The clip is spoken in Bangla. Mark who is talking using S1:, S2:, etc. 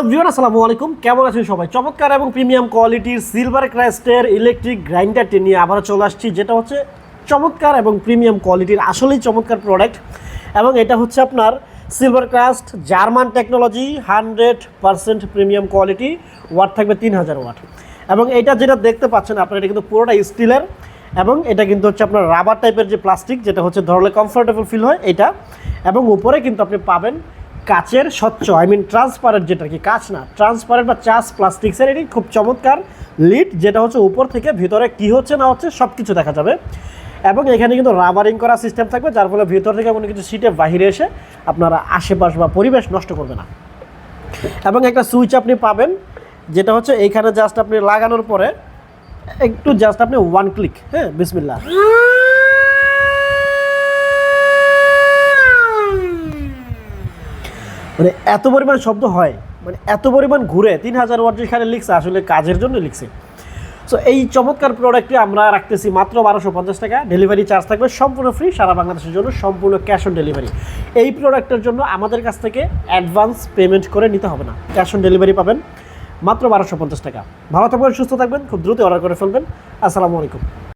S1: হ্যালো ভিউয়ার, আসসালামু আলাইকুম। কেমন আছেন সবাই? চমৎকার এবং প্রিমিয়াম কোয়ালিটির সিলভার ক্রাস্টের ইলেকট্রিক গ্রাইন্ডারটি নিয়ে আবারও চলে আসছি, যেটা হচ্ছে চমৎকার এবং প্রিমিয়াম কোয়ালিটির, আসলেই চমৎকার প্রোডাক্ট। এবং এটা হচ্ছে আপনার silver crust, German technology, 100% premium quality. Watt থাকবে 3000 ওয়াট। এবং এটা যেটা দেখতে পাচ্ছেন আপনারা, এটা কিন্তু পুরোটা স্টিলের, এবং এটা কিন্তু হচ্ছে আপনার রাবার টাইপের যে প্লাস্টিক, যেটা হচ্ছে ধরলে কমফোর্টেবল ফিল হয় এটা। এবং উপরে কিন্তু আপনি পাবেন কাচের স্বচ্ছ, ট্রান্সপারেন্ট, যেটা কি কাচ না, ট্রান্সপারেন্ট বা চাষ প্লাস্টিক্সের। এটি খুব চমৎকার লিড, যেটা হচ্ছে উপর থেকে ভিতরে কি হচ্ছে না হচ্ছে সব কিছু দেখা যাবে। এবং এখানে কিন্তু রাবারিং করা সিস্টেম থাকবে, যার ফলে ভিতর থেকে কোনো কিছু সিটে বাহিরে এসে আপনারা আশেপাশ বা পরিবেশ নষ্ট করবে না। এবং একটা সুইচ আপনি পাবেন, যেটা হচ্ছে এইখানে জাস্ট আপনি লাগানোর পরে একটু জাস্ট আপনি ওয়ান ক্লিক, হ্যাঁ, বিসমিল্লাহ, মানে এত পরিমাণ শব্দ হয়, মানে এত পরিমাণ ঘুরে। 3000 ওয়াট যেখানে লিখছে, আসলে কাজের জন্য লিখছে। সো এই চমৎকার প্রোডাক্টটি আমরা রাখতেছি মাত্র 1250 টাকা। ডেলিভারি চার্জ থাকবে সম্পূর্ণ ফ্রি, সারা বাংলাদেশের জন্য সম্পূর্ণ ক্যাশ অন ডেলিভারি। এই প্রোডাক্টের জন্য আমাদের কাছ থেকে অ্যাডভান্স পেমেন্ট করে নিতে হবে না, ক্যাশ অন ডেলিভারি পাবেন মাত্র 1250 টাকা। ভালো থাকবেন, সুস্থ থাকবেন, খুব দ্রুত অর্ডার করে ফেলবেন। আসসালামু আলাইকুম।